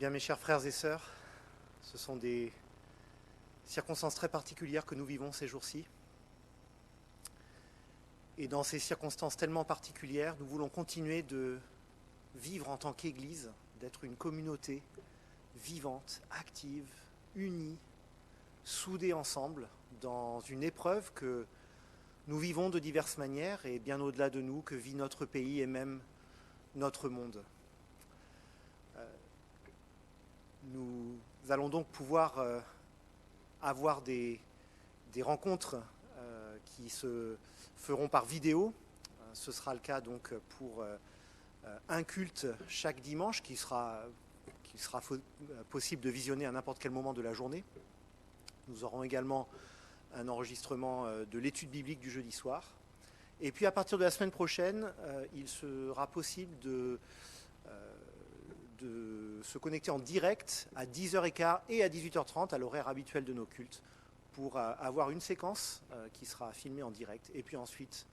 Bien, mes chers frères et sœurs, ce sont des circonstances très particulières que nous vivons ces jours-ci. Et dans ces circonstances tellement particulières, nous voulons continuer de vivre en tant qu'Église, d'être une communauté vivante, active, unie, soudée ensemble, dans une épreuve que nous vivons de diverses manières et bien au-delà de nous, que vit notre pays et même notre monde. Nous allons donc pouvoir avoir des rencontres qui se feront par vidéo. Ce sera le cas donc pour un culte chaque dimanche qui sera possible de visionner à n'importe quel moment de la journée. Nous aurons également un enregistrement de l'étude biblique du jeudi soir. Et puis à partir de la semaine prochaine, il sera possible de se connecter en direct à 10h15 et à 18h30 à l'horaire habituel de nos cultes pour avoir une séquence qui sera filmée en direct et puis ensuite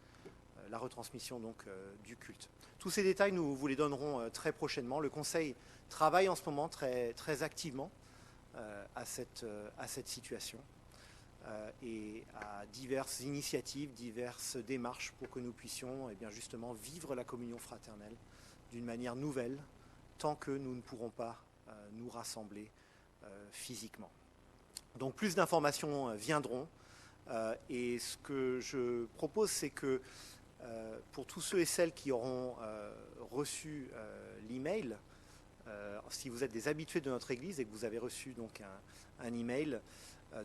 la retransmission donc, du culte. Tous ces détails, nous vous les donnerons très prochainement. Le Conseil travaille en ce moment très, très activement à cette situation et à diverses initiatives, diverses démarches pour que nous puissions bien, justement vivre la communion fraternelle d'une manière nouvelle, tant que nous ne pourrons pas nous rassembler physiquement. Donc plus d'informations viendront et ce que je propose, c'est que pour tous ceux et celles qui auront reçu l'email, si vous êtes des habitués de notre Église et que vous avez reçu donc un email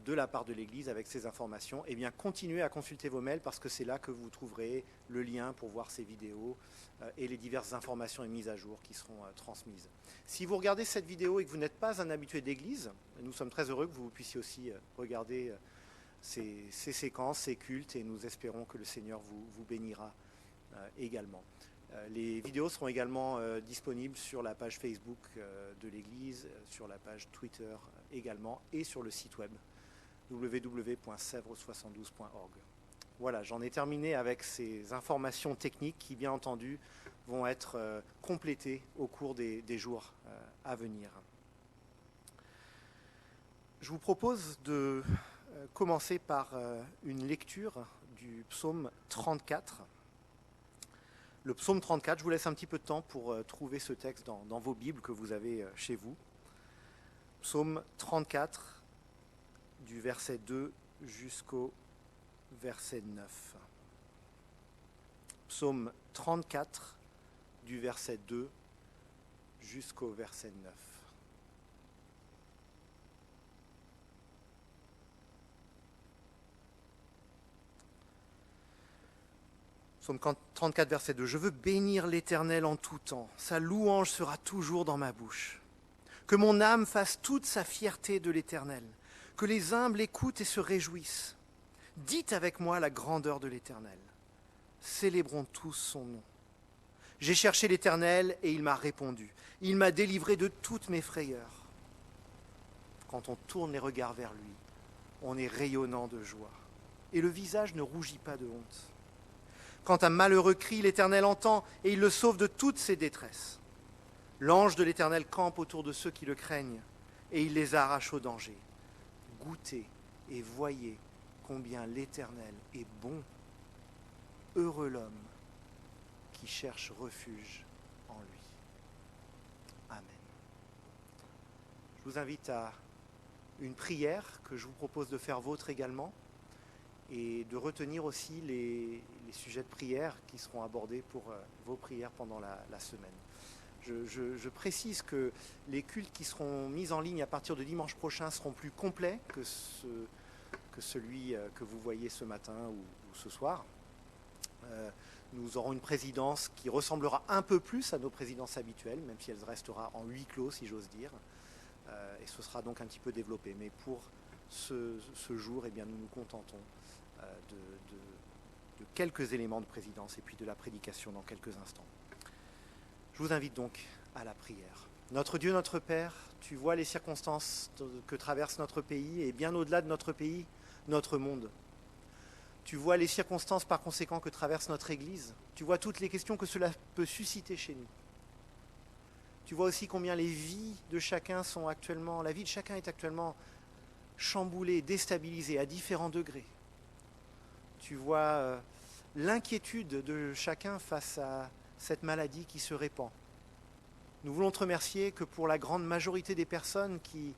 de la part de l'Église avec ces informations, eh bien continuez à consulter vos mails parce que c'est là que vous trouverez le lien pour voir ces vidéos et les diverses informations et mises à jour qui seront transmises. Si vous regardez cette vidéo et que vous n'êtes pas un habitué d'Église, nous sommes très heureux que vous puissiez aussi regarder ces séquences, ces cultes, et nous espérons que le Seigneur vous bénira également. Les vidéos seront également disponibles sur la page Facebook de l'Église, sur la page Twitter également, et sur le site web www.sevres72.org. Voilà, j'en ai terminé avec ces informations techniques qui, bien entendu, vont être complétées au cours des jours à venir. Je vous propose de commencer par une lecture du psaume 34. Le psaume 34, je vous laisse un petit peu de temps pour trouver ce texte dans vos Bibles que vous avez chez vous. Psaume 34, du verset 2 jusqu'au verset 9. Psaume 34, du verset 2 jusqu'au verset 9. Psaume 34, verset 2. « Je veux bénir l'Éternel en tout temps. Sa louange sera toujours dans ma bouche. Que mon âme fasse toute sa fierté de l'Éternel. Que les humbles écoutent et se réjouissent. Dites avec moi la grandeur de l'Éternel. Célébrons tous son nom. J'ai cherché l'Éternel et il m'a répondu. Il m'a délivré de toutes mes frayeurs. » Quand on tourne les regards vers lui, on est rayonnant de joie. Et le visage ne rougit pas de honte. Quand un malheureux crie, l'Éternel entend et il le sauve de toutes ses détresses. L'ange de l'Éternel campe autour de ceux qui le craignent et il les arrache au danger. Goûtez et voyez combien l'Éternel est bon. Heureux l'homme qui cherche refuge en lui. Amen. Je vous invite à une prière que je vous propose de faire vôtre également et de retenir aussi les sujets de prière qui seront abordés pour vos prières pendant la semaine. Je précise que les cultes qui seront mis en ligne à partir de dimanche prochain seront plus complets que celui que vous voyez ce matin ou ce soir. Nous aurons une présidence qui ressemblera un peu plus à nos présidences habituelles, même si elle restera en huis clos, si j'ose dire. Et ce sera donc un petit peu développé. Mais pour ce jour, eh bien, nous nous contentons de quelques éléments de présidence et puis de la prédication dans quelques instants. Je vous invite donc à la prière. Notre Dieu, notre Père, tu vois les circonstances que traverse notre pays et bien au-delà de notre pays, notre monde. Tu vois les circonstances par conséquent que traverse notre Église. Tu vois toutes les questions que cela peut susciter chez nous. Tu vois aussi combien les vies de chacun sont actuellement, la vie de chacun est actuellement chamboulée, déstabilisée à différents degrés. Tu vois l'inquiétude de chacun face à cette maladie qui se répand. Nous voulons te remercier que pour la grande majorité des personnes qui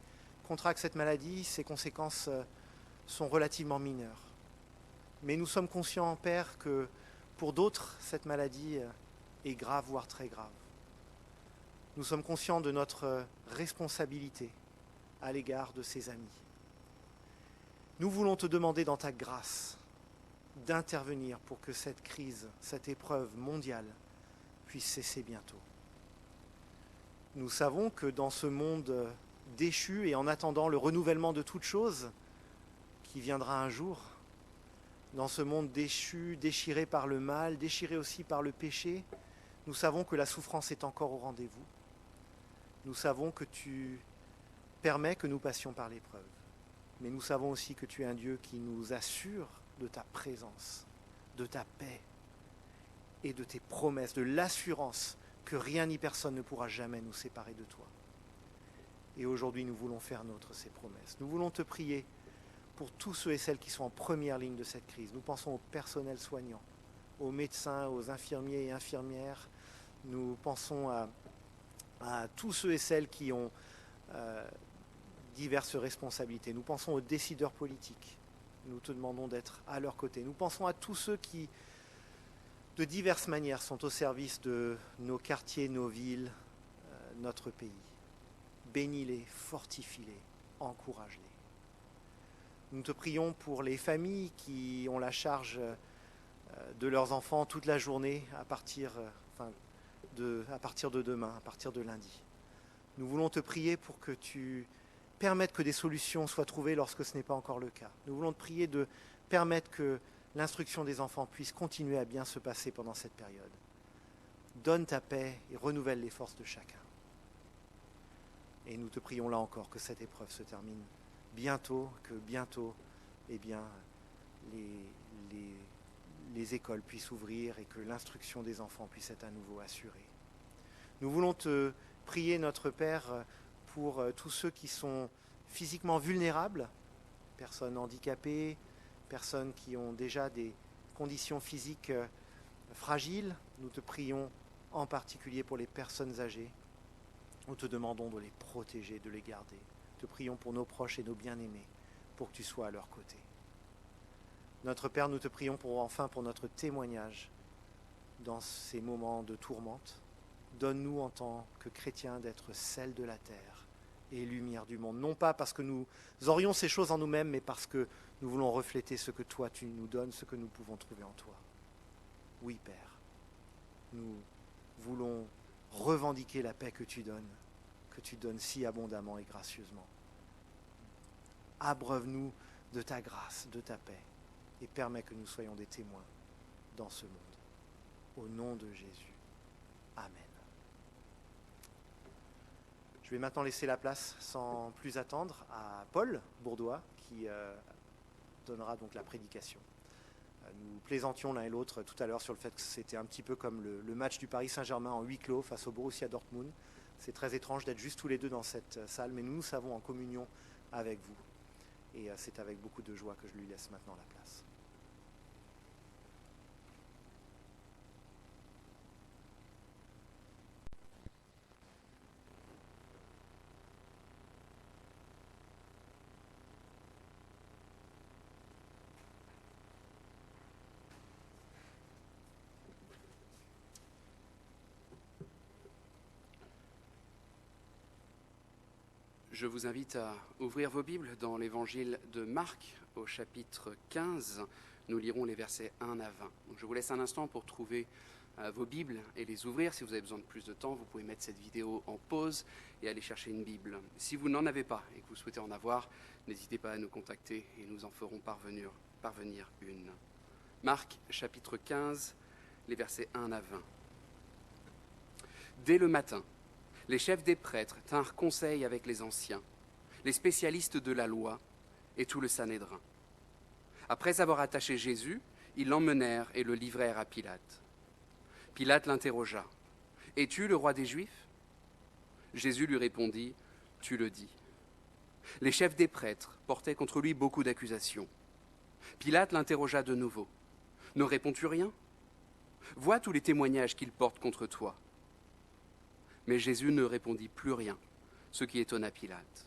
contractent cette maladie, ses conséquences sont relativement mineures. Mais nous sommes conscients, Père, que pour d'autres, cette maladie est grave, voire très grave. Nous sommes conscients de notre responsabilité à l'égard de ces amis. Nous voulons te demander dans ta grâce d'intervenir pour que cette crise, cette épreuve mondiale puisse cesser bientôt. Nous savons que dans ce monde déchu et en attendant le renouvellement de toutes choses qui viendra un jour, dans ce monde déchu, déchiré par le mal, déchiré aussi par le péché, nous savons que la souffrance est encore au rendez-vous. Nous savons que tu permets que nous passions par l'épreuve. Mais nous savons aussi que tu es un Dieu qui nous assure de ta présence, de ta paix et de tes promesses, de l'assurance que rien ni personne ne pourra jamais nous séparer de toi. Et aujourd'hui, nous voulons faire nôtre ces promesses. Nous voulons te prier pour tous ceux et celles qui sont en première ligne de cette crise. Nous pensons au personnel soignant, aux médecins, aux infirmiers et infirmières. Nous pensons à tous ceux et celles qui ont diverses responsabilités. Nous pensons aux décideurs politiques. Nous te demandons d'être à leur côté. Nous pensons à tous ceux qui, de diverses manières, sont au service de nos quartiers, nos villes, notre pays. Bénis-les, fortifie-les, encourage-les. Nous te prions pour les familles qui ont la charge de leurs enfants toute la journée à partir de demain, à partir de lundi. Nous voulons te prier pour que tu permettes que des solutions soient trouvées lorsque ce n'est pas encore le cas. Nous voulons te prier de permettre que l'instruction des enfants puisse continuer à bien se passer pendant cette période. Donne ta paix et renouvelle les forces de chacun. Et nous te prions là encore que cette épreuve se termine bientôt, que bientôt, eh bien, les écoles puissent ouvrir et que l'instruction des enfants puisse être à nouveau assurée. Nous voulons te prier, notre Père, pour tous ceux qui sont physiquement vulnérables, personnes handicapées, personnes qui ont déjà des conditions physiques fragiles. Nous te prions en particulier pour les personnes âgées. Nous te demandons de les protéger, de les garder. Te prions pour nos proches et nos bien-aimés, pour que tu sois à leur côté. Notre Père, nous te prions pour notre témoignage dans ces moments de tourmente. Donne-nous en tant que chrétiens d'être sel de la terre et lumière du monde. Non pas parce que nous aurions ces choses en nous-mêmes, mais parce que nous voulons refléter ce que toi tu nous donnes, ce que nous pouvons trouver en toi. Oui, Père, nous voulons revendiquer la paix que tu donnes si abondamment et gracieusement. Abreuve-nous de ta grâce, de ta paix, et permets que nous soyons des témoins dans ce monde. Au nom de Jésus. Amen. Je vais maintenant laisser la place, sans plus attendre, à Paul Bourdois, qui donnera donc la prédication. Nous plaisantions l'un et l'autre tout à l'heure sur le fait que c'était un petit peu comme le match du Paris Saint-Germain en huis clos face au Borussia Dortmund. C'est très étrange d'être juste tous les deux dans cette salle, mais nous savons en communion avec vous. Et c'est avec beaucoup de joie que je lui laisse maintenant la place. Je vous invite à ouvrir vos Bibles dans l'évangile de Marc au chapitre 15. Nous lirons les versets 1 à 20. Donc je vous laisse un instant pour trouver vos Bibles et les ouvrir. Si vous avez besoin de plus de temps, vous pouvez mettre cette vidéo en pause et aller chercher une Bible. Si vous n'en avez pas et que vous souhaitez en avoir, n'hésitez pas à nous contacter et nous en ferons parvenir une. Marc chapitre 15, les versets 1 à 20. Dès le matin, les chefs des prêtres tinrent conseil avec les anciens, les spécialistes de la loi et tout le Sanhédrin. Après avoir attaché Jésus, ils l'emmenèrent et le livrèrent à Pilate. Pilate l'interrogea. « Es-tu le roi des Juifs ?» Jésus lui répondit, « Tu le dis. » Les chefs des prêtres portaient contre lui beaucoup d'accusations. Pilate l'interrogea de nouveau. « Ne réponds-tu rien ? Vois tous les témoignages qu'il porte contre toi. » Mais Jésus ne répondit plus rien, ce qui étonna Pilate.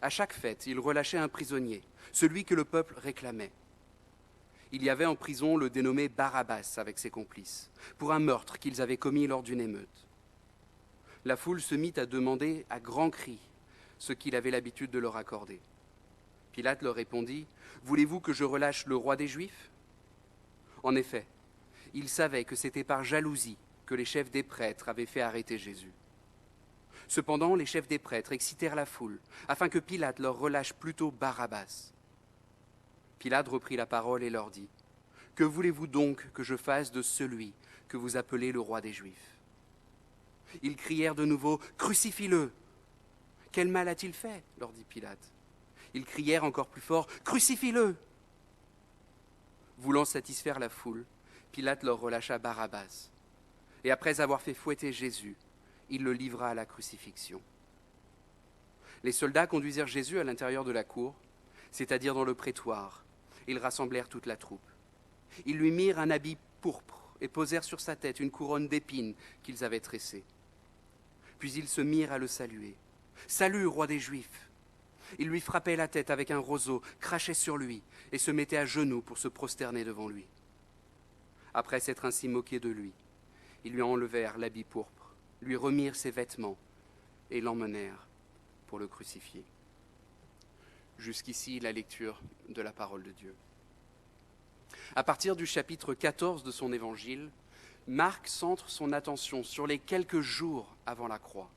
À chaque fête, il relâchait un prisonnier, celui que le peuple réclamait. Il y avait en prison le dénommé Barabbas avec ses complices, pour un meurtre qu'ils avaient commis lors d'une émeute. La foule se mit à demander à grands cris ce qu'il avait l'habitude de leur accorder. Pilate leur répondit, « Voulez-vous que je relâche le roi des Juifs ?» En effet, il savait que c'était par jalousie que les chefs des prêtres avaient fait arrêter Jésus. Cependant, les chefs des prêtres excitèrent la foule, afin que Pilate leur relâche plutôt Barabbas. Pilate reprit la parole et leur dit, « Que voulez-vous donc que je fasse de celui que vous appelez le roi des Juifs ?» Ils crièrent de nouveau, « Crucifie-le !» « Quel mal a-t-il fait ?» leur dit Pilate. Ils crièrent encore plus fort, « Crucifie-le !» Voulant satisfaire la foule, Pilate leur relâcha Barabbas. Et après avoir fait fouetter Jésus, il le livra à la crucifixion. Les soldats conduisirent Jésus à l'intérieur de la cour, c'est-à-dire dans le prétoire. Ils rassemblèrent toute la troupe. Ils lui mirent un habit pourpre et posèrent sur sa tête une couronne d'épines qu'ils avaient tressée. Puis ils se mirent à le saluer. « Salut, roi des Juifs !» Ils lui frappaient la tête avec un roseau, crachaient sur lui et se mettaient à genoux pour se prosterner devant lui. Après s'être ainsi moqués de lui, ils lui enlevèrent l'habit pourpre, lui remirent ses vêtements et l'emmenèrent pour le crucifier. Jusqu'ici, la lecture de la parole de Dieu. À partir du chapitre 14 de son évangile, Marc centre son attention sur les quelques jours avant la croix.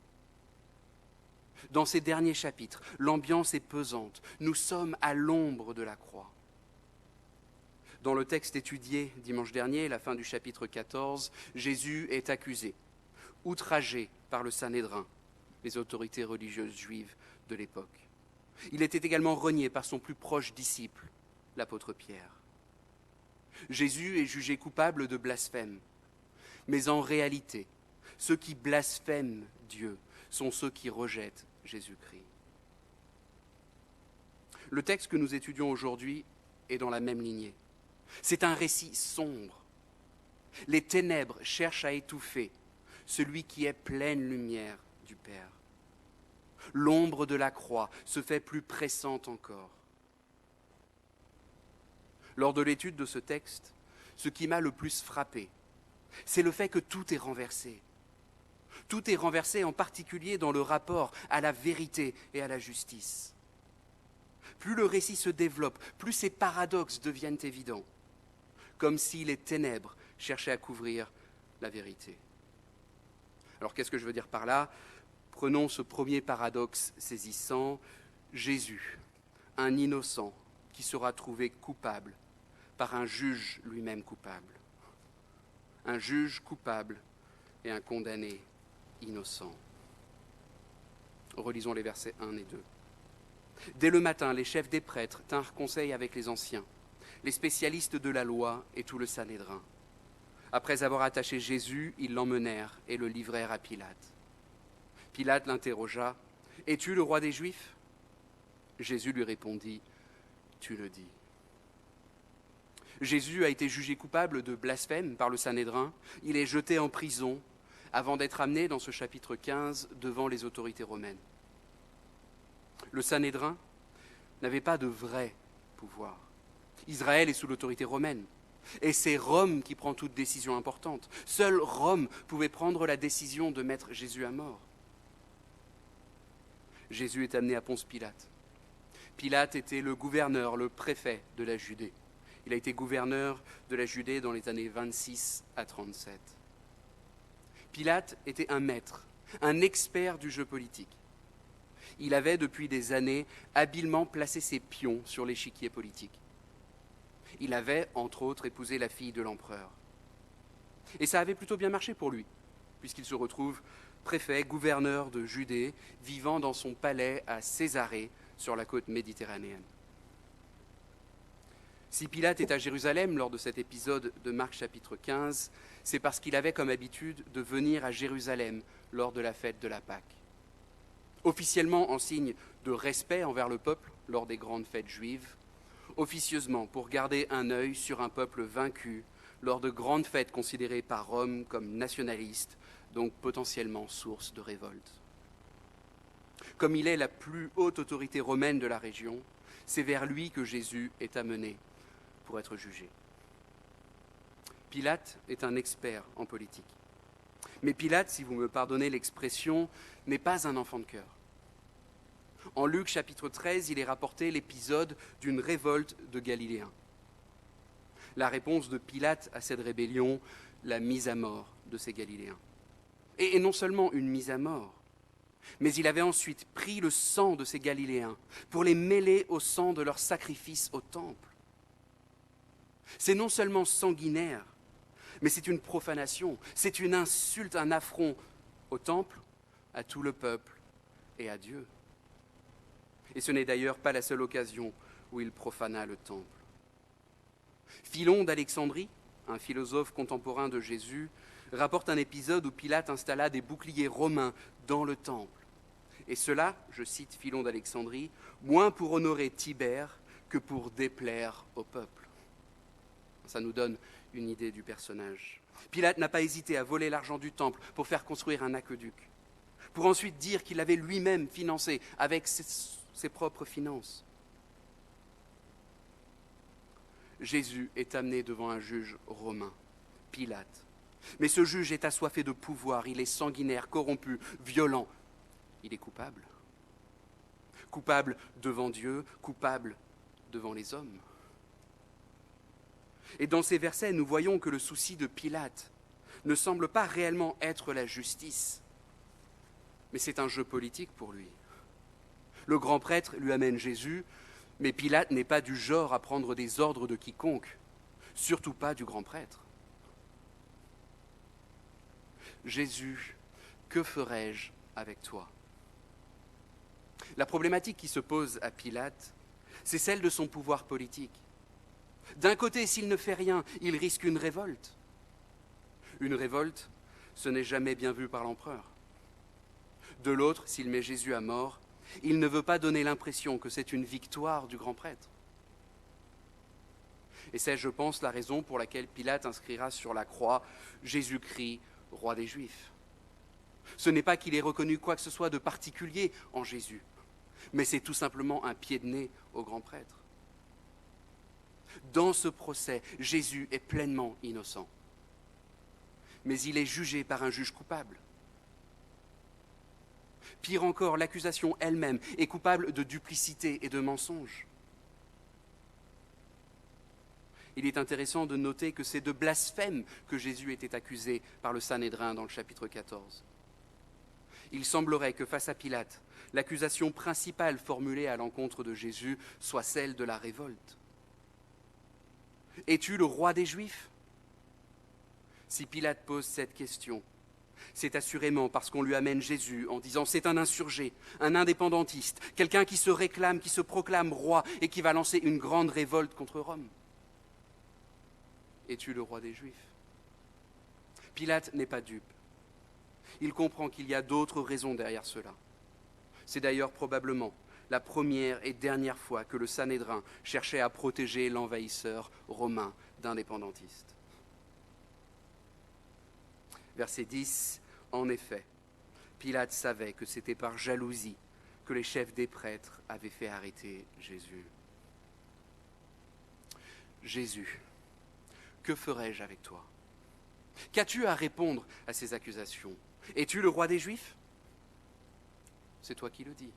Dans ces derniers chapitres, l'ambiance est pesante. Nous sommes à l'ombre de la croix. Dans le texte étudié dimanche dernier, la fin du chapitre 14, Jésus est accusé, outragé par le Sanhédrin, les autorités religieuses juives de l'époque. Il était également renié par son plus proche disciple, l'apôtre Pierre. Jésus est jugé coupable de blasphème, mais en réalité, ceux qui blasphèment Dieu sont ceux qui rejettent Jésus-Christ. Le texte que nous étudions aujourd'hui est dans la même lignée. C'est un récit sombre. Les ténèbres cherchent à étouffer celui qui est pleine lumière du Père. L'ombre de la croix se fait plus pressante encore. Lors de l'étude de ce texte, ce qui m'a le plus frappé, c'est le fait que tout est renversé. Tout est renversé en particulier dans le rapport à la vérité et à la justice. Plus le récit se développe, plus ces paradoxes deviennent évidents, comme si les ténèbres cherchaient à couvrir la vérité. Alors qu'est-ce que je veux dire par là ? Prenons ce premier paradoxe saisissant, Jésus, un innocent qui sera trouvé coupable par un juge lui-même coupable. Un juge coupable et un condamné innocent. Relisons les versets 1 et 2. Dès le matin, les chefs des prêtres tinrent conseil avec les anciens, les spécialistes de la loi et tout le Sanhédrin. Après avoir attaché Jésus, ils l'emmenèrent et le livrèrent à Pilate. Pilate l'interrogea, « Es-tu le roi des Juifs ?» Jésus lui répondit, « Tu le dis. » Jésus a été jugé coupable de blasphème par le Sanhédrin. Il est jeté en prison avant d'être amené dans ce chapitre 15 devant les autorités romaines. Le Sanhédrin n'avait pas de vrai pouvoir. Israël est sous l'autorité romaine. Et c'est Rome qui prend toute décision importante. Seul Rome pouvait prendre la décision de mettre Jésus à mort. Jésus est amené à Ponce Pilate. Pilate était le gouverneur, le préfet de la Judée. Il a été gouverneur de la Judée dans les années 26 à 37. Pilate était un maître, un expert du jeu politique. Il avait, depuis des années, habilement placé ses pions sur l'échiquier politique. Il avait, entre autres, épousé la fille de l'empereur. Et ça avait plutôt bien marché pour lui, puisqu'il se retrouve préfet, gouverneur de Judée, vivant dans son palais à Césarée, sur la côte méditerranéenne. Si Pilate est à Jérusalem lors de cet épisode de Marc chapitre 15, c'est parce qu'il avait comme habitude de venir à Jérusalem lors de la fête de la Pâque. Officiellement en signe de respect envers le peuple lors des grandes fêtes juives, officieusement pour garder un œil sur un peuple vaincu lors de grandes fêtes considérées par Rome comme nationalistes, donc potentiellement source de révolte. Comme il est la plus haute autorité romaine de la région, c'est vers lui que Jésus est amené pour être jugé. Pilate est un expert en politique. Mais Pilate, si vous me pardonnez l'expression, n'est pas un enfant de cœur. En Luc chapitre 13, il est rapporté l'épisode d'une révolte de Galiléens. La réponse de Pilate à cette rébellion, la mise à mort de ces Galiléens. Et non seulement une mise à mort, mais il avait ensuite pris le sang de ces Galiléens pour les mêler au sang de leur sacrifice au temple. C'est non seulement sanguinaire, mais c'est une profanation, c'est une insulte, un affront au temple, à tout le peuple et à Dieu. Et ce n'est d'ailleurs pas la seule occasion où il profana le temple. Philon d'Alexandrie, un philosophe contemporain de Jésus, rapporte un épisode où Pilate installa des boucliers romains dans le temple. Et cela, je cite Philon d'Alexandrie, moins pour honorer Tibère que pour déplaire au peuple. Ça nous donne une idée du personnage. Pilate n'a pas hésité à voler l'argent du temple pour faire construire un aqueduc, pour ensuite dire qu'il l'avait lui-même financé avec ses propres finances. Jésus est amené devant un juge romain, Pilate. Mais ce juge est assoiffé de pouvoir, il est sanguinaire, corrompu, violent. Il est coupable. Coupable devant Dieu, coupable devant les hommes. Et dans ces versets, nous voyons que le souci de Pilate ne semble pas réellement être la justice, mais c'est un jeu politique pour lui. Le grand prêtre lui amène Jésus, mais Pilate n'est pas du genre à prendre des ordres de quiconque, surtout pas du grand prêtre. Jésus, que ferai-je avec toi ? La problématique qui se pose à Pilate, c'est celle de son pouvoir politique. D'un côté, s'il ne fait rien, il risque une révolte. Une révolte, ce n'est jamais bien vu par l'empereur. De l'autre, s'il met Jésus à mort, il ne veut pas donner l'impression que c'est une victoire du grand prêtre. Et c'est, je pense, la raison pour laquelle Pilate inscrira sur la croix « Jésus-Christ, roi des Juifs ». Ce n'est pas qu'il ait reconnu quoi que ce soit de particulier en Jésus, mais c'est tout simplement un pied de nez au grand prêtre. Dans ce procès, Jésus est pleinement innocent, mais il est jugé par un juge coupable. Pire encore, l'accusation elle-même est coupable de duplicité et de mensonge. Il est intéressant de noter que c'est de blasphème que Jésus était accusé par le Sanhédrin dans le chapitre 14. Il semblerait que face à Pilate, l'accusation principale formulée à l'encontre de Jésus soit celle de la révolte. « Es-tu le roi des Juifs ?» Si Pilate pose cette question, c'est assurément parce qu'on lui amène Jésus en disant « c'est un insurgé, un indépendantiste, quelqu'un qui se réclame, qui se proclame roi et qui va lancer une grande révolte contre Rome. » Es-tu le roi des Juifs ? Pilate n'est pas dupe. Il comprend qu'il y a d'autres raisons derrière cela. C'est d'ailleurs probablement la première et dernière fois que le Sanhédrin cherchait à protéger l'envahisseur romain d'indépendantistes. Verset 10, en effet, Pilate savait que c'était par jalousie que les chefs des prêtres avaient fait arrêter Jésus. Jésus, que ferai-je avec toi ? Qu'as-tu à répondre à ces accusations ? Es-tu le roi des Juifs ? C'est toi qui le dis.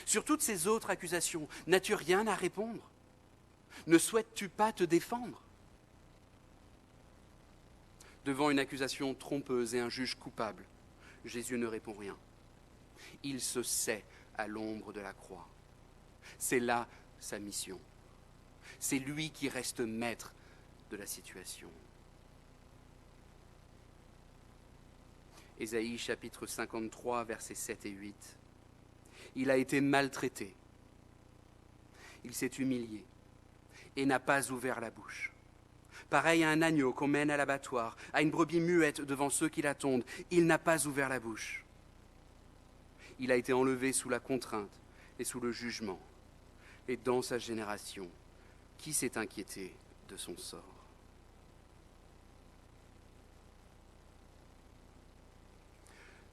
Sur toutes ces autres accusations, n'as-tu rien à répondre ? Ne souhaites-tu pas te défendre ? Devant une accusation trompeuse et un juge coupable, Jésus ne répond rien. Il se sait à l'ombre de la croix. C'est là sa mission. C'est lui qui reste maître de la situation. Ésaïe chapitre 53, versets 7 et 8. Il a été maltraité. Il s'est humilié. et n'a pas ouvert la bouche. Pareil à un agneau qu'on mène à l'abattoir, à une brebis muette devant ceux qui la tondent, il n'a pas ouvert la bouche. Il a été enlevé sous la contrainte et sous le jugement. Et dans sa génération, qui s'est inquiété de son sort?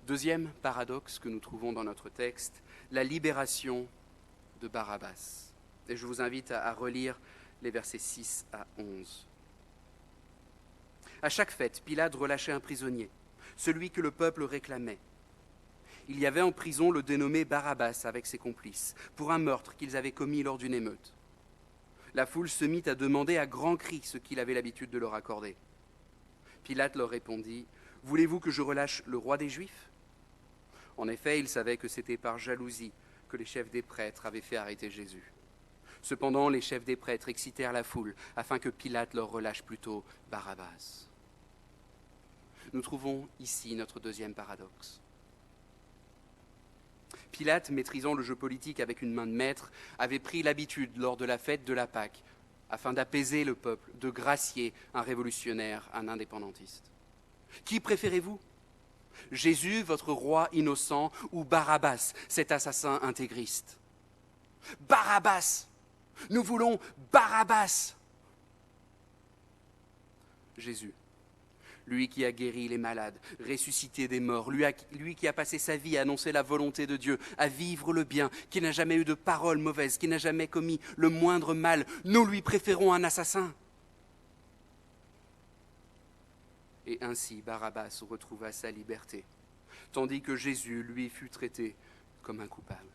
Deuxième paradoxe que nous trouvons dans notre texte, la libération de Barabbas. Et je vous invite à relire les versets 6 à 11. À chaque fête, Pilate relâchait un prisonnier, celui que le peuple réclamait. Il y avait en prison le dénommé Barabbas avec ses complices, pour un meurtre qu'ils avaient commis lors d'une émeute. La foule se mit à demander à grands cris ce qu'il avait l'habitude de leur accorder. Pilate leur répondit : « Voulez-vous que je relâche le roi des Juifs ?» En effet, il savait que c'était par jalousie que les chefs des prêtres avaient fait arrêter Jésus. Cependant, les chefs des prêtres excitèrent la foule afin que Pilate leur relâche plutôt Barabbas. Nous trouvons ici notre deuxième paradoxe. Pilate, maîtrisant le jeu politique avec une main de maître, avait pris l'habitude, lors de la fête de la Pâque, afin d'apaiser le peuple, de gracier un révolutionnaire, un indépendantiste. Qui préférez-vous ? Jésus, votre roi innocent, ou Barabbas, cet assassin intégriste ? Barabbas ! Nous voulons Barabbas ! Jésus, lui qui a guéri les malades, ressuscité des morts, lui qui a passé sa vie à annoncer la volonté de Dieu, à vivre le bien, qui n'a jamais eu de parole mauvaise, qui n'a jamais commis le moindre mal, nous lui préférons un assassin. Et ainsi Barabbas retrouva sa liberté, tandis que Jésus, lui, fut traité comme un coupable.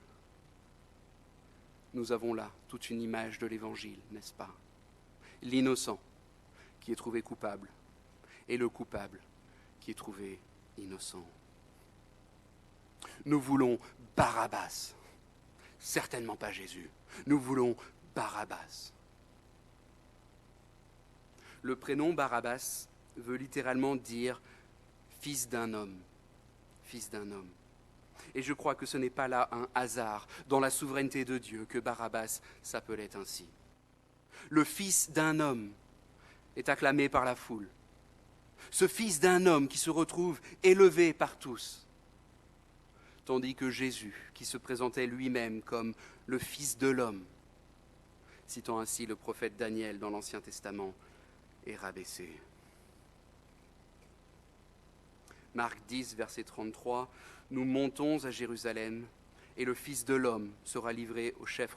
Nous avons là toute une image de l'Évangile, n'est-ce pas ? L'innocent qui est trouvé coupable, et le coupable qui est trouvé innocent. Nous voulons Barabbas, certainement pas Jésus. Nous voulons Barabbas. Le prénom Barabbas veut littéralement dire « fils d'un homme ». Fils d'un homme. Et je crois que ce n'est pas là un hasard, dans la souveraineté de Dieu, que Barabbas s'appelait ainsi. Le fils d'un homme est acclamé par la foule. Ce fils d'un homme qui se retrouve élevé par tous. Tandis que Jésus, qui se présentait lui-même comme le Fils de l'homme, citant ainsi le prophète Daniel dans l'Ancien Testament, est rabaissé. Marc 10, verset 33, « Nous montons à Jérusalem, et le Fils de l'homme sera livré aux chefs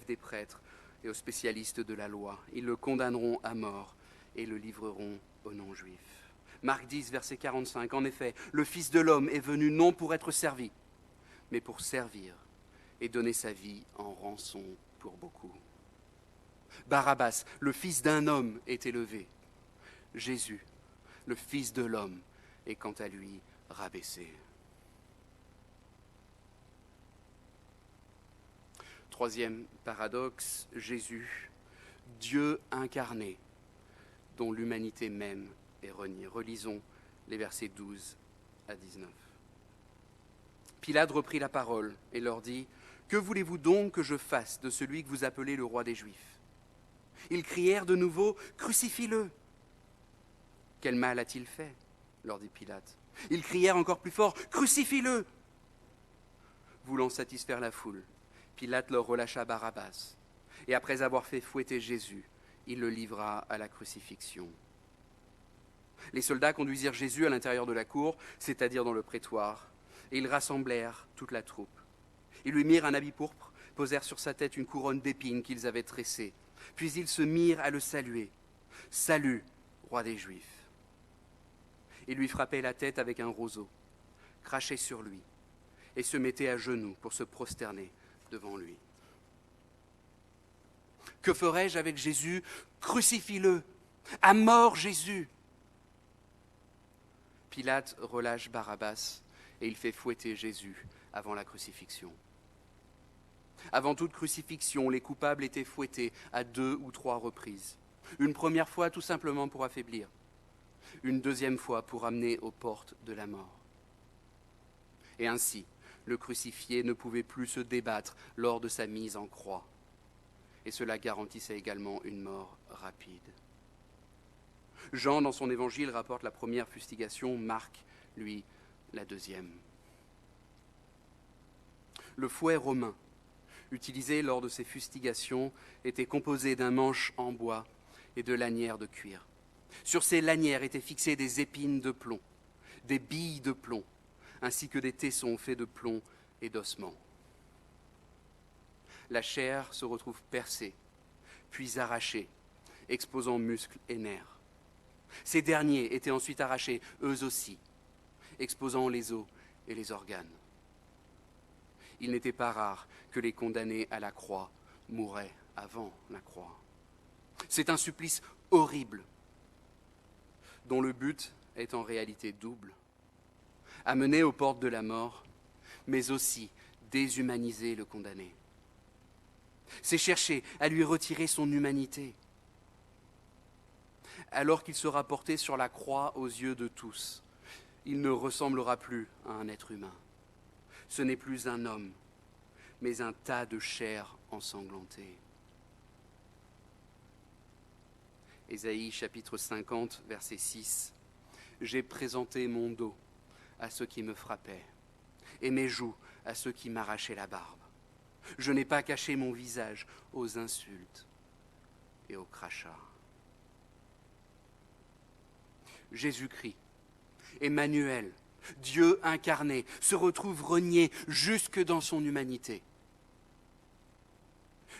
des prêtres et aux spécialistes de la loi. Ils le condamneront à mort et le livreront aux non-juifs. » Marc 10, verset 45, « En effet, le Fils de l'homme est venu non pour être servi, mais pour servir et donner sa vie en rançon pour beaucoup. » Barabbas, le fils d'un homme, est élevé. Jésus, le Fils de l'homme, est quant à lui rabaissé. Troisième paradoxe, Jésus, Dieu incarné, dont l'humanité même est reniée. Relisons les versets 12 à 19. Pilate reprit la parole et leur dit : « Que voulez-vous donc que je fasse de celui que vous appelez le roi des Juifs ?» Ils crièrent de nouveau : « Crucifie-le !» « Quel mal a-t-il fait ?» leur dit Pilate. Ils crièrent encore plus fort : « Crucifie-le !» Voulant satisfaire la foule, Pilate leur relâcha Barabbas, et après avoir fait fouetter Jésus, il le livra à la crucifixion. Les soldats conduisirent Jésus à l'intérieur de la cour, c'est-à-dire dans le prétoire, et ils rassemblèrent toute la troupe. Ils lui mirent un habit pourpre, posèrent sur sa tête une couronne d'épines qu'ils avaient tressée, puis ils se mirent à le saluer. « Salut, roi des Juifs !» Ils lui frappaient la tête avec un roseau, crachaient sur lui, et se mettaient à genoux pour se prosterner devant lui. Que ferai-je avec Jésus ? Crucifie-le ! À mort Jésus ! Pilate relâche Barabbas et il fait fouetter Jésus avant la crucifixion. Avant toute crucifixion, les coupables étaient fouettés à 2 ou 3 reprises. Une première fois tout simplement pour affaiblir, une deuxième fois pour amener aux portes de la mort. Et ainsi, le crucifié ne pouvait plus se débattre lors de sa mise en croix. et cela garantissait également une mort rapide. Jean, dans son évangile, rapporte la première fustigation, Marc, lui, la deuxième. Le fouet romain, utilisé lors de ces fustigations, était composé d'un manche en bois et de lanières de cuir. Sur ces lanières étaient fixées des épines de plomb, des billes de plomb, ainsi que des tessons faits de plomb et d'ossements. La chair se retrouve percée, puis arrachée, exposant muscles et nerfs. Ces derniers étaient ensuite arrachés, eux aussi, exposant les os et les organes. Il n'était pas rare que les condamnés à la croix mouraient avant la croix. C'est un supplice horrible, dont le but est en réalité double. Amener aux portes de la mort, mais aussi déshumaniser le condamné. C'est chercher à lui retirer son humanité. Alors qu'il sera porté sur la croix aux yeux de tous, il ne ressemblera plus à un être humain. Ce n'est plus un homme, mais un tas de chair ensanglantée. Ésaïe chapitre 50, verset 6. « J'ai présenté mon dos à ceux qui me frappaient, et mes joues à ceux qui m'arrachaient la barbe. Je n'ai pas caché mon visage aux insultes et aux crachats. » Jésus-Christ, Emmanuel, Dieu incarné, se retrouve renié jusque dans son humanité.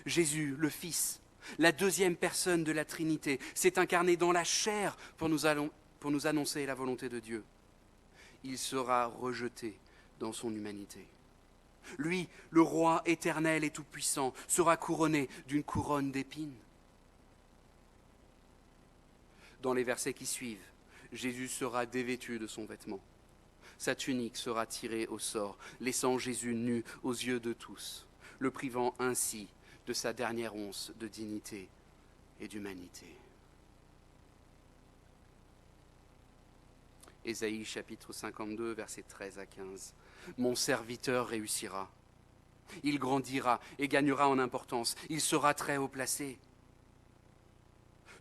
Jésus, le Fils, la deuxième personne de la Trinité, s'est incarné dans la chair pour nous annoncer la volonté de Dieu. Il sera rejeté dans son humanité. Lui, le roi éternel et tout-puissant, sera couronné d'une couronne d'épines. Dans les versets qui suivent, Jésus sera dévêtu de son vêtement. Sa tunique sera tirée au sort, laissant Jésus nu aux yeux de tous, le privant ainsi de sa dernière once de dignité et d'humanité. Ésaïe chapitre 52, versets 13 à 15. « Mon serviteur réussira. Il grandira et gagnera en importance. Il sera très haut placé.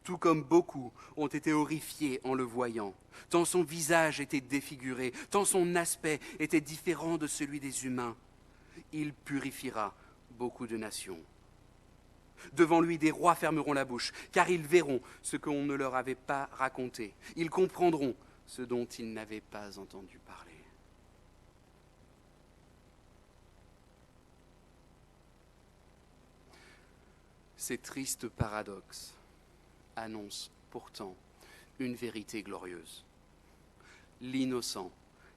Tout comme beaucoup ont été horrifiés en le voyant, tant son visage était défiguré, tant son aspect était différent de celui des humains. Il purifiera beaucoup de nations. Devant lui, des rois fermeront la bouche, car ils verront ce qu'on ne leur avait pas raconté. Ils comprendront ce dont ils n'avaient pas entendu parler. » Ces tristes paradoxes annoncent pourtant une vérité glorieuse. L'innocent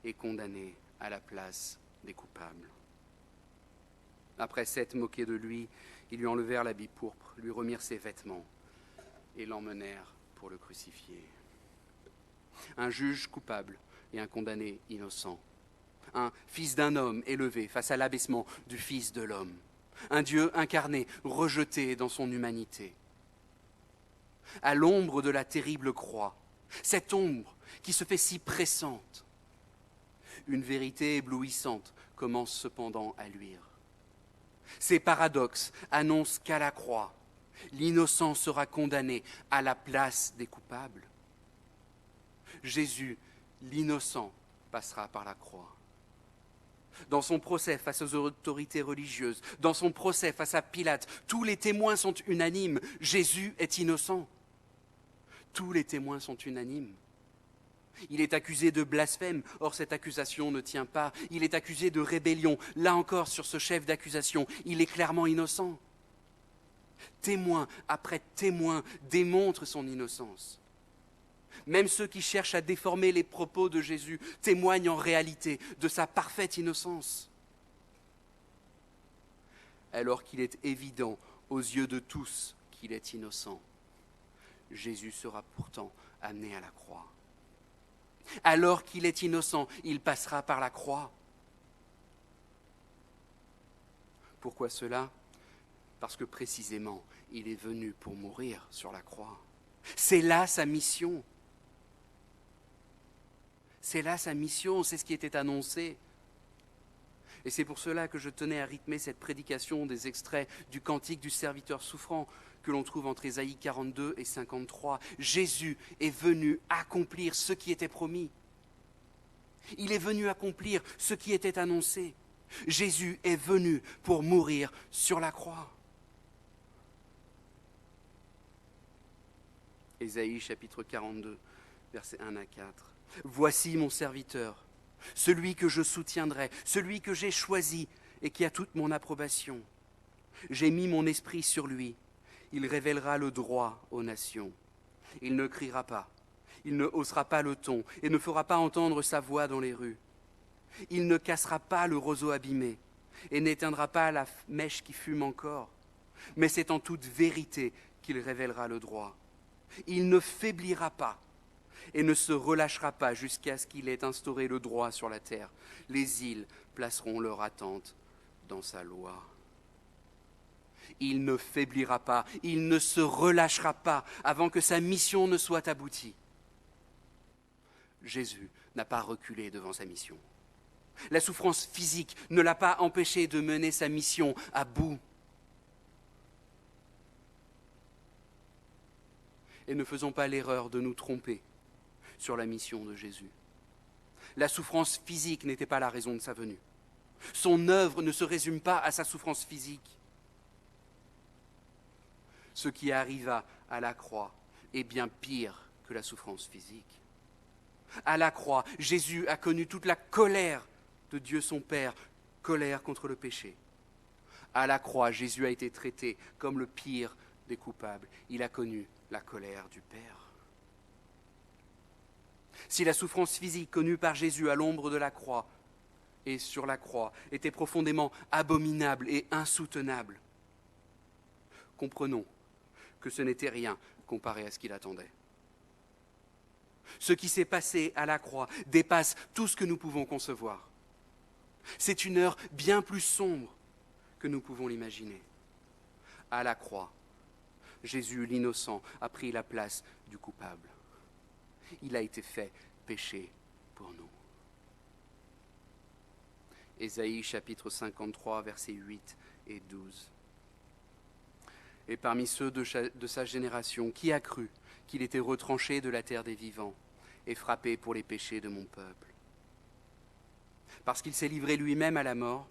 est condamné à la place des coupables. Après s'être moqué de lui, ils lui enlevèrent l'habit pourpre, lui remirent ses vêtements et l'emmenèrent pour le crucifier. Un juge coupable et un condamné innocent. Un fils d'un homme élevé face à l'abaissement du Fils de l'homme. Un Dieu incarné, rejeté dans son humanité. À l'ombre de la terrible croix, cette ombre qui se fait si pressante, une vérité éblouissante commence cependant à luire. Ces paradoxes annoncent qu'à la croix, l'innocent sera condamné à la place des coupables. Jésus, l'innocent, passera par la croix. Dans son procès face aux autorités religieuses, dans son procès face à Pilate, tous les témoins sont unanimes. Jésus est innocent. Tous les témoins sont unanimes. Il est accusé de blasphème, or cette accusation ne tient pas. Il est accusé de rébellion. Là encore, sur ce chef d'accusation, il est clairement innocent. Témoin après témoin démontre son innocence. Même ceux qui cherchent à déformer les propos de Jésus témoignent en réalité de sa parfaite innocence. Alors qu'il est évident aux yeux de tous qu'il est innocent, Jésus sera pourtant amené à la croix. Alors qu'il est innocent, il passera par la croix. Pourquoi cela ? Parce que précisément, il est venu pour mourir sur la croix. C'est là sa mission. C'est là sa mission, c'est ce qui était annoncé. Et c'est pour cela que je tenais à rythmer cette prédication des extraits du cantique du serviteur souffrant que l'on trouve entre Ésaïe 42 et 53. Jésus est venu accomplir ce qui était promis. Il est venu accomplir ce qui était annoncé. Jésus est venu pour mourir sur la croix. Ésaïe chapitre 42, versets 1 à 4. Voici mon serviteur, celui que je soutiendrai, celui que j'ai choisi et qui a toute mon approbation. J'ai mis mon esprit sur lui. Il révélera le droit aux nations. Il ne criera pas, il ne haussera pas le ton et ne fera pas entendre sa voix dans les rues. Il ne cassera pas le roseau abîmé et n'éteindra pas la mèche qui fume encore. Mais c'est en toute vérité qu'il révélera le droit. Il ne faiblira pas et ne se relâchera pas jusqu'à ce qu'il ait instauré le droit sur la terre. Les îles placeront leur attente dans sa loi. Il ne faiblira pas, il ne se relâchera pas avant que sa mission ne soit aboutie. Jésus n'a pas reculé devant sa mission. La souffrance physique ne l'a pas empêché de mener sa mission à bout. Et ne faisons pas l'erreur de nous tromper sur la mission de Jésus. La souffrance physique n'était pas la raison de sa venue. Son œuvre ne se résume pas à sa souffrance physique. Ce qui arriva à la croix est bien pire que la souffrance physique. À la croix, Jésus a connu toute la colère de Dieu son Père, colère contre le péché. À la croix, Jésus a été traité comme le pire des coupables. Il a connu la colère du Père. Si la souffrance physique connue par Jésus à l'ombre de la croix et sur la croix était profondément abominable et insoutenable, comprenons que ce n'était rien comparé à ce qu'il attendait. Ce qui s'est passé à la croix dépasse tout ce que nous pouvons concevoir. C'est une heure bien plus sombre que nous pouvons l'imaginer. À la croix, Jésus, l'innocent, a pris la place du coupable. Il a été fait péché pour nous. Ésaïe chapitre 53, versets 8 et 12. Et parmi ceux de sa génération, qui a cru qu'il était retranché de la terre des vivants et frappé pour les péchés de mon peuple? Parce qu'il s'est livré lui-même à la mort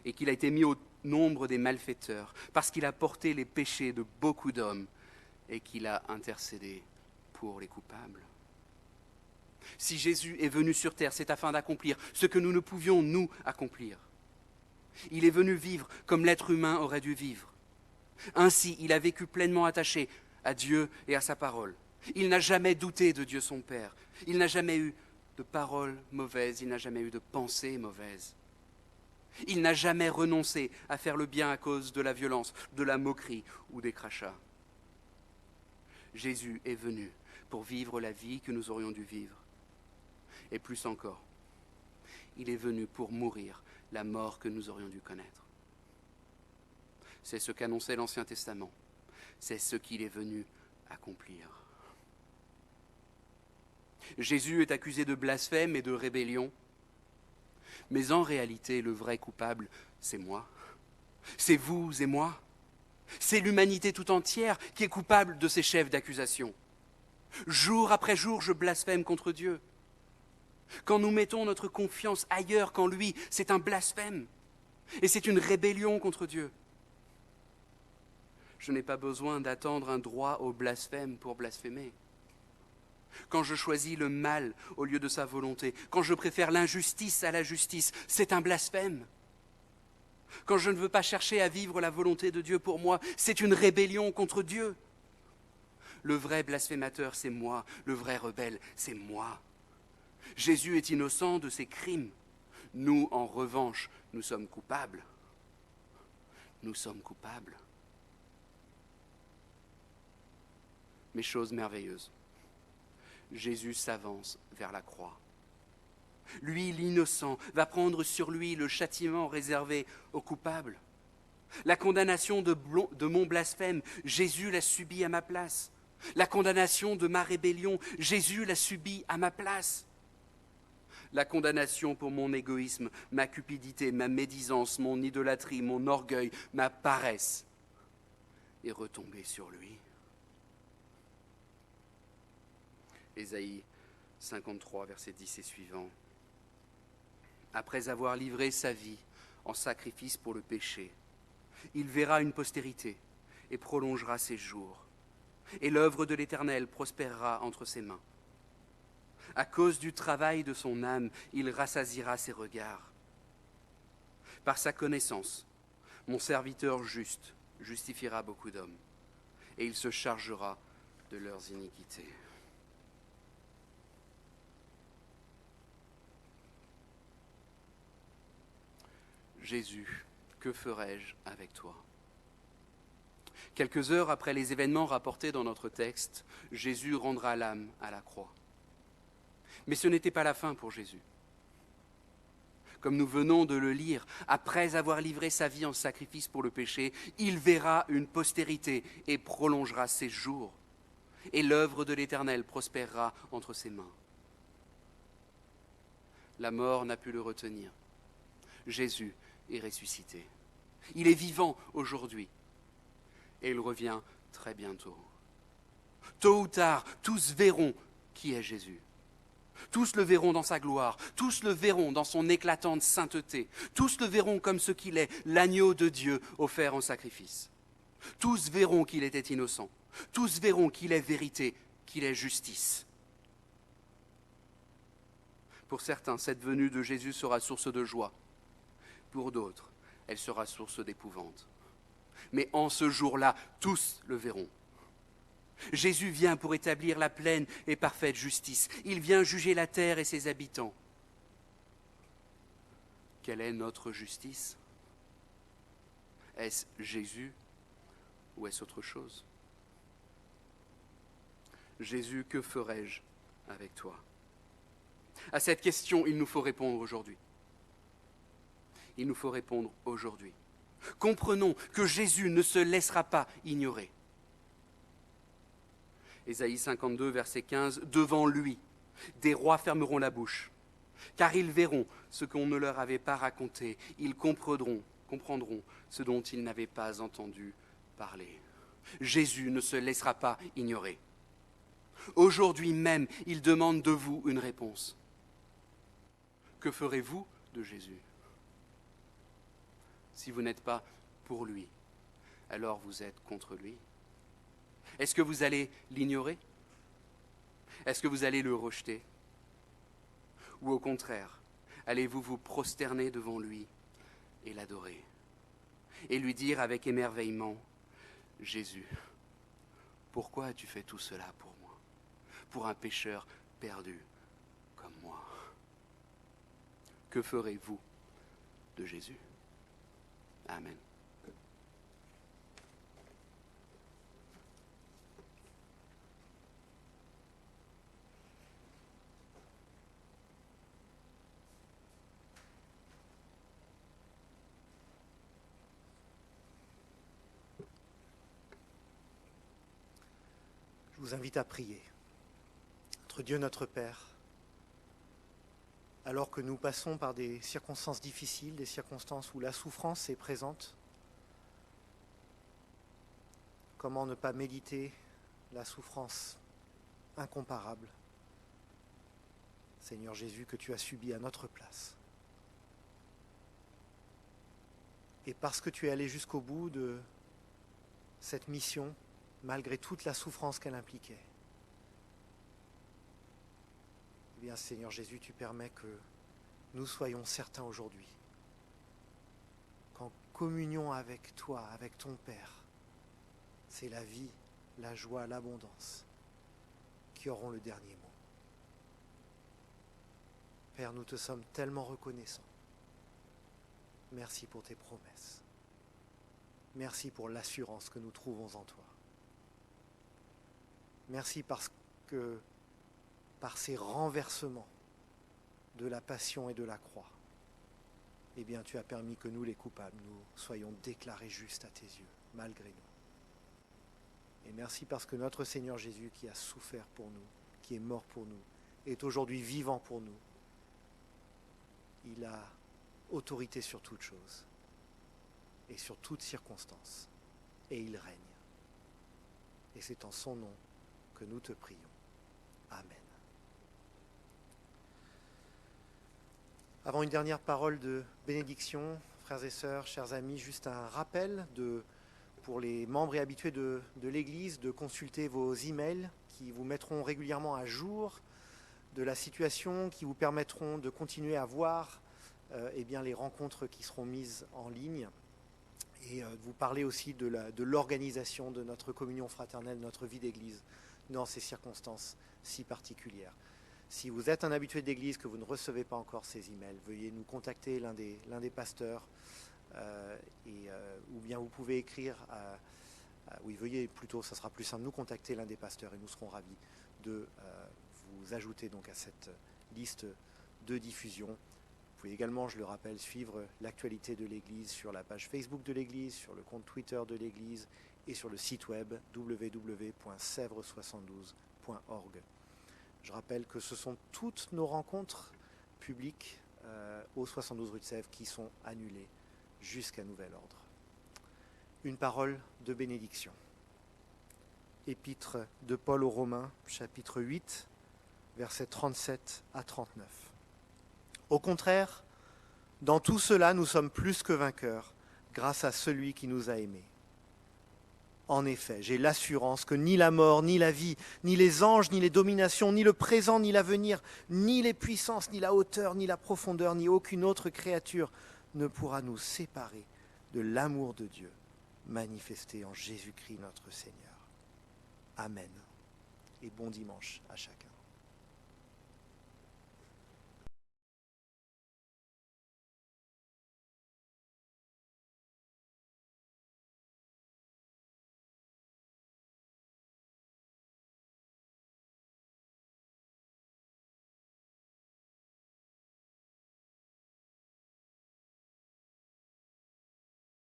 et qu'il a été mis au nombre des malfaiteurs, parce qu'il a porté les péchés de beaucoup d'hommes et qu'il a intercédé pour les coupables. Si Jésus est venu sur terre, c'est afin d'accomplir ce que nous ne pouvions, nous, accomplir. Il est venu vivre comme l'être humain aurait dû vivre. Ainsi, il a vécu pleinement attaché à Dieu et à sa parole. Il n'a jamais douté de Dieu son Père. Il n'a jamais eu de paroles mauvaises, il n'a jamais eu de pensées mauvaises. Il n'a jamais renoncé à faire le bien à cause de la violence, de la moquerie ou des crachats. Jésus est venu pour vivre la vie que nous aurions dû vivre. Et plus encore, il est venu pour mourir la mort que nous aurions dû connaître. C'est ce qu'annonçait l'Ancien Testament. C'est ce qu'il est venu accomplir. Jésus est accusé de blasphème et de rébellion. Mais en réalité, le vrai coupable, c'est moi. C'est vous et moi. C'est l'humanité tout entière qui est coupable de ces chefs d'accusation. Jour après jour, je blasphème contre Dieu. Quand nous mettons notre confiance ailleurs qu'en lui, c'est un blasphème. Et c'est une rébellion contre Dieu. Je n'ai pas besoin d'attendre un droit au blasphème pour blasphémer. Quand je choisis le mal au lieu de sa volonté, quand je préfère l'injustice à la justice, c'est un blasphème. Quand je ne veux pas chercher à vivre la volonté de Dieu pour moi, c'est une rébellion contre Dieu. Le vrai blasphémateur, c'est moi. Le vrai rebelle, c'est moi. Jésus est innocent de ses crimes. Nous, en revanche, nous sommes coupables. Nous sommes coupables. Mais chose merveilleuse, Jésus s'avance vers la croix. Lui, l'innocent, va prendre sur lui le châtiment réservé aux coupables. La condamnation de mon blasphème, Jésus l'a subi à ma place. La condamnation de ma rébellion, Jésus l'a subi à ma place. la condamnation pour mon égoïsme, ma cupidité, ma médisance, mon idolâtrie, mon orgueil, ma paresse est retombée sur lui. Ésaïe 53, versets 10 et suivants. Après avoir livré sa vie en sacrifice pour le péché, il verra une postérité et prolongera ses jours. Et l'œuvre de l'Éternel prospérera entre ses mains. À cause du travail de son âme, il rassasiera ses regards. Par sa connaissance, mon serviteur juste justifiera beaucoup d'hommes, et il se chargera de leurs iniquités. Jésus, que ferai-je avec toi ? Quelques heures après les événements rapportés dans notre texte, Jésus rendra l'âme à la croix. Mais ce n'était pas la fin pour Jésus. Comme nous venons de le lire, après avoir livré sa vie en sacrifice pour le péché, il verra une postérité et prolongera ses jours. Et l'œuvre de l'Éternel prospérera entre ses mains. La mort n'a pu le retenir. Jésus est ressuscité. Il est vivant aujourd'hui. Et il revient très bientôt. Tôt ou tard, tous verront qui est Jésus. Tous le verront dans sa gloire, tous le verront dans son éclatante sainteté, tous le verront comme ce qu'il est, l'agneau de Dieu offert en sacrifice. Tous verront qu'il était innocent, tous verront qu'il est vérité, qu'il est justice. Pour certains, cette venue de Jésus sera source de joie. Pour d'autres, elle sera source d'épouvante. Mais en ce jour-là, tous le verront. Jésus vient pour établir la pleine et parfaite justice. Il vient juger la terre et ses habitants. Quelle est notre justice ? Est-ce Jésus ou est-ce autre chose ? Jésus, que ferai-je avec toi ? À cette question, il nous faut répondre aujourd'hui. Il nous faut répondre aujourd'hui. Comprenons que Jésus ne se laissera pas ignorer. Ésaïe 52, verset 15, « Devant lui, des rois fermeront la bouche, car ils verront ce qu'on ne leur avait pas raconté, ils comprendront ce dont ils n'avaient pas entendu parler. » Jésus ne se laissera pas ignorer. Aujourd'hui même, il demande de vous une réponse. Que ferez-vous de Jésus ? Si vous n'êtes pas pour lui, alors vous êtes contre lui. Est-ce que vous allez l'ignorer ? Est-ce que vous allez le rejeter ? Ou au contraire, allez-vous vous prosterner devant lui et l'adorer ? Et lui dire avec émerveillement, « Jésus, pourquoi as-tu fait tout cela pour moi ? Pour un pécheur perdu comme moi. » Que ferez-vous de Jésus ? Amen. Je vous invite à prier. Notre Dieu, notre Père, alors que nous passons par des circonstances difficiles, des circonstances où la souffrance est présente, comment ne pas méditer la souffrance incomparable, Seigneur Jésus, que tu as subi à notre place. Et parce que tu es allé jusqu'au bout de cette mission, malgré toute la souffrance qu'elle impliquait, eh bien, Seigneur Jésus, tu permets que nous soyons certains aujourd'hui qu'en communion avec toi, avec ton Père, c'est la vie, la joie, l'abondance qui auront le dernier mot. Père, nous te sommes tellement reconnaissants. Merci pour tes promesses. Merci pour l'assurance que nous trouvons en toi. Merci parce que par ces renversements de la passion et de la croix, eh bien, tu as permis que nous, les coupables, nous soyons déclarés justes à tes yeux, malgré nous. Et merci parce que notre Seigneur Jésus, qui a souffert pour nous, qui est mort pour nous, est aujourd'hui vivant pour nous il a autorité sur toute chose et sur toute circonstance, et il règne. Et c'est en son nom que nous te prions. Amen. Avant une dernière parole de bénédiction, frères et sœurs, chers amis, juste un rappel pour les membres et habitués de l'Église de consulter vos emails qui vous mettront régulièrement à jour de la situation, qui vous permettront de continuer à voir les rencontres qui seront mises en ligne et de vous parler aussi de l'organisation de notre communion fraternelle, notre vie d'Église dans ces circonstances si particulières. Si vous êtes un habitué d'Église, que vous ne recevez pas encore ces emails, veuillez nous contacter, l'un des pasteurs, ou bien vous pouvez écrire veuillez plutôt, ça sera plus simple, nous contacter l'un des pasteurs et nous serons ravis de vous ajouter donc à cette liste de diffusion. Vous pouvez également, je le rappelle, suivre l'actualité de l'Église sur la page Facebook de l'Église, sur le compte Twitter de l'Église et sur le site web www.sevres72.org. Je rappelle que ce sont toutes nos rencontres publiques au 72 rue de Sèvres qui sont annulées jusqu'à nouvel ordre. Une parole de bénédiction. Épître de Paul aux Romains, chapitre 8, versets 37 à 39. Au contraire, dans tout cela, nous sommes plus que vainqueurs grâce à celui qui nous a aimés. En effet, j'ai l'assurance que ni la mort, ni la vie, ni les anges, ni les dominations, ni le présent, ni l'avenir, ni les puissances, ni la hauteur, ni la profondeur, ni aucune autre créature ne pourra nous séparer de l'amour de Dieu manifesté en Jésus-Christ notre Seigneur. Amen. Et bon dimanche à chacun.